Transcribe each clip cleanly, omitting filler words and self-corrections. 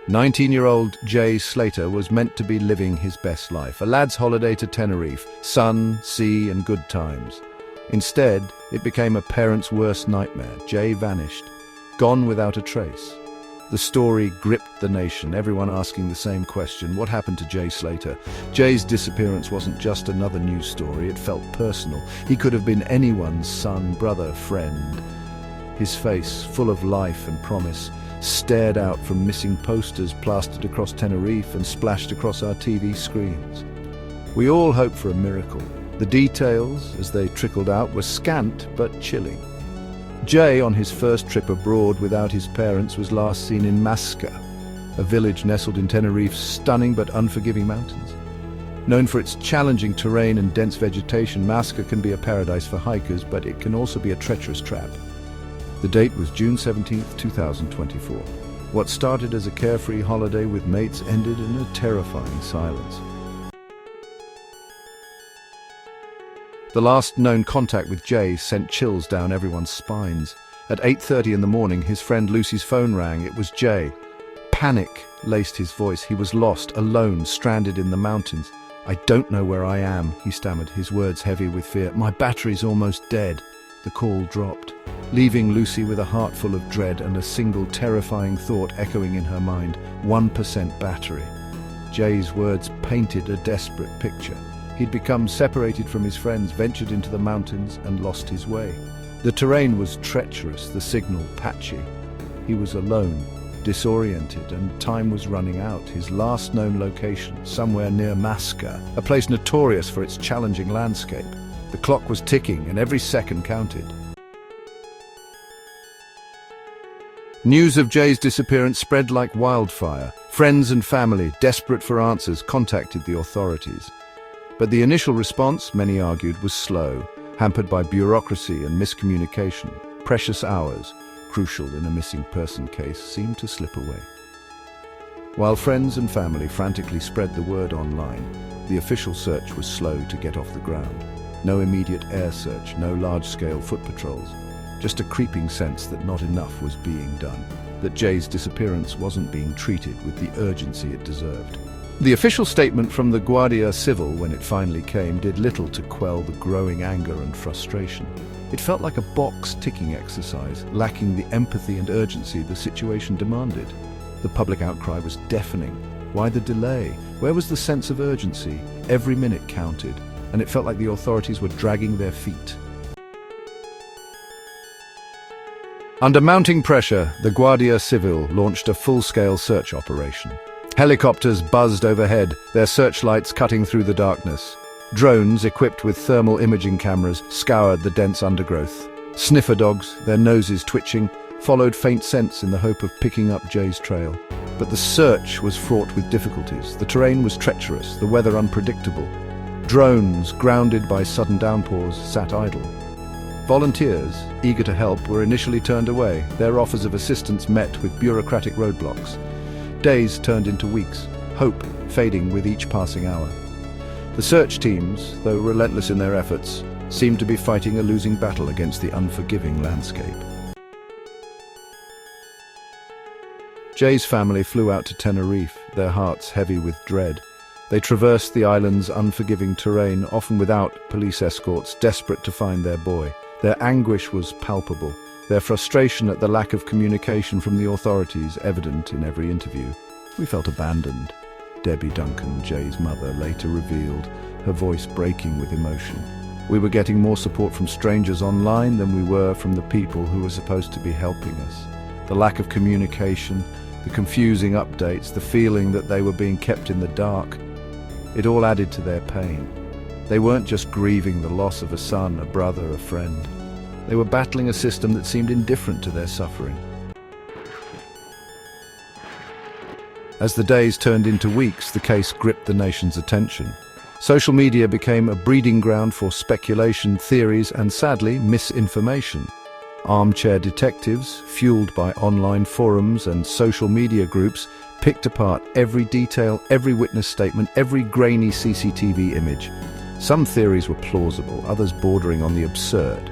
19-year-old Jay Slater was meant to be living his best life, a lad's holiday to Tenerife, sun, sea, and good times. Instead, it became a parent's worst nightmare. Jay vanished, gone without a trace. The story gripped the nation, everyone asking the same question: what happened to Jay Slater? Jay's disappearance wasn't just another news story, it felt personal. He could have been anyone's son, brother, friend. His face, full of life and promise, stared out from missing posters plastered across Tenerife and splashed across our TV screens. We all hoped for a miracle. The details, as they trickled out, were scant but chilling. Jay, on his first trip abroad without his parents, was last seen in Masca, a village nestled in Tenerife's stunning but unforgiving mountains. Known for its challenging terrain and dense vegetation, Masca can be a paradise for hikers, but it can also be a treacherous trap. The date was June 17, 2024. What started as a carefree holiday with mates ended in a terrifying silence. The last known contact with Jay sent chills down everyone's spines. At 8:30 in the morning, his friend Lucy's phone rang. It was Jay. Panic laced his voice. He was lost, alone, stranded in the mountains. "I don't know where I am," he stammered, his words heavy with fear. "My battery's almost dead." The call dropped, leaving Lucy with a heart full of dread and a single terrifying thought echoing in her mind: 1% battery. Jay's words painted a desperate picture. He'd become separated from his friends, ventured into the mountains, and lost his way. The terrain was treacherous, the signal patchy. He was alone, disoriented, and time was running out. His last known location, somewhere near Masca, a place notorious for its challenging landscape. The clock was ticking, and every second counted. News of Jay's disappearance spread like wildfire. Friends and family, desperate for answers, contacted the authorities. But the initial response, many argued, was slow, hampered by bureaucracy and miscommunication. Precious hours, crucial in a missing person case, seemed to slip away. While friends and family frantically spread the word online, the official search was slow to get off the ground. No immediate air search, no large-scale foot patrols. Just a creeping sense that not enough was being done, that Jay's disappearance wasn't being treated with the urgency it deserved. The official statement from the Guardia Civil, when it finally came, did little to quell the growing anger and frustration. It felt like a box-ticking exercise, lacking the empathy and urgency the situation demanded. The public outcry was deafening. Why the delay? Where was the sense of urgency? Every minute counted, and it felt like the authorities were dragging their feet. Under mounting pressure, the Guardia Civil launched a full-scale search operation. Helicopters buzzed overhead, their searchlights cutting through the darkness. Drones, equipped with thermal imaging cameras, scoured the dense undergrowth. Sniffer dogs, their noses twitching, followed faint scents in the hope of picking up Jay's trail. But the search was fraught with difficulties. The terrain was treacherous, the weather unpredictable. Drones, grounded by sudden downpours, sat idle. Volunteers, eager to help, were initially turned away, their offers of assistance met with bureaucratic roadblocks. Days turned into weeks, hope fading with each passing hour. The search teams, though relentless in their efforts, seemed to be fighting a losing battle against the unforgiving landscape. Jay's family flew out to Tenerife, their hearts heavy with dread. They traversed the island's unforgiving terrain, often without police escorts, desperate to find their boy. Their anguish was palpable, their frustration at the lack of communication from the authorities evident in every interview. "We felt abandoned," Debbie Duncan, Jay's mother, later revealed, her voice breaking with emotion. "We were getting more support from strangers online than we were from the people who were supposed to be helping us. The lack of communication, the confusing updates, the feeling that they were being kept in the dark, it all added to their pain. They weren't just grieving the loss of a son, a brother, a friend. They were battling a system that seemed indifferent to their suffering." As the days turned into weeks, the case gripped the nation's attention. Social media became a breeding ground for speculation, theories, and sadly, misinformation. Armchair detectives, fueled by online forums and social media groups, picked apart every detail, every witness statement, every grainy CCTV image. Some theories were plausible, others bordering on the absurd.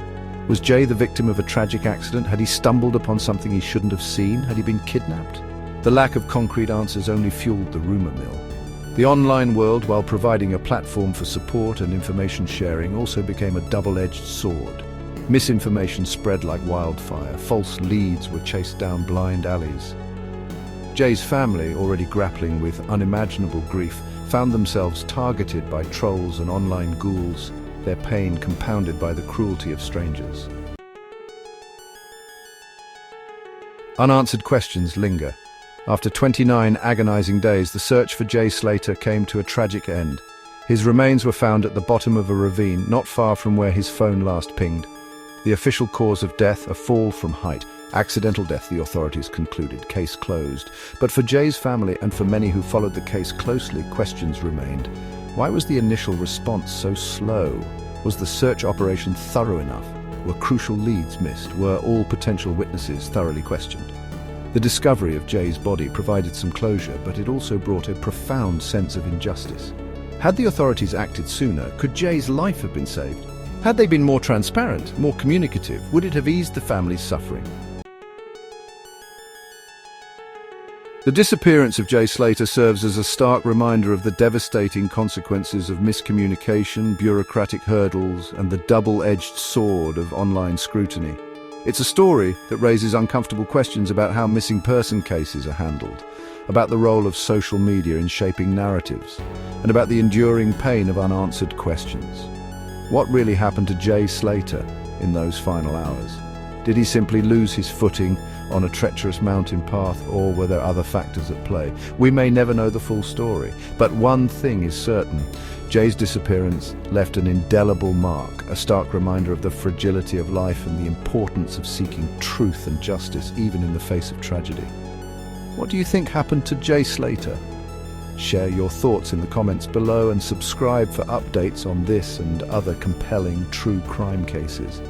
Was Jay the victim of a tragic accident? Had he stumbled upon something he shouldn't have seen? Had he been kidnapped? The lack of concrete answers only fueled the rumor mill. The online world, while providing a platform for support and information sharing, also became a double-edged sword. Misinformation spread like wildfire. False leads were chased down blind alleys. Jay's family, already grappling with unimaginable grief, found themselves targeted by trolls and online ghouls, their pain compounded by the cruelty of strangers. Unanswered questions linger. After 29 agonizing days, the search for Jay Slater came to a tragic end. His remains were found at the bottom of a ravine, not far from where his phone last pinged. The official cause of death, a fall from height. Accidental death, the authorities concluded. Case closed. But for Jay's family and for many who followed the case closely, questions remained. Why was the initial response so slow? Was the search operation thorough enough? Were crucial leads missed? Were all potential witnesses thoroughly questioned? The discovery of Jay's body provided some closure, but it also brought a profound sense of injustice. Had the authorities acted sooner, could Jay's life have been saved? Had they been more transparent, more communicative, would it have eased the family's suffering? The disappearance of Jay Slater serves as a stark reminder of the devastating consequences of miscommunication, bureaucratic hurdles, and the double-edged sword of online scrutiny. It's a story that raises uncomfortable questions about how missing person cases are handled, about the role of social media in shaping narratives, and about the enduring pain of unanswered questions. What really happened to Jay Slater in those final hours? Did he simply lose his footing on a treacherous mountain path, or were there other factors at play? We may never know the full story, but one thing is certain. Jay's disappearance left an indelible mark, a stark reminder of the fragility of life and the importance of seeking truth and justice, even in the face of tragedy. What do you think happened to Jay Slater? Share your thoughts in the comments below and subscribe for updates on this and other compelling true crime cases.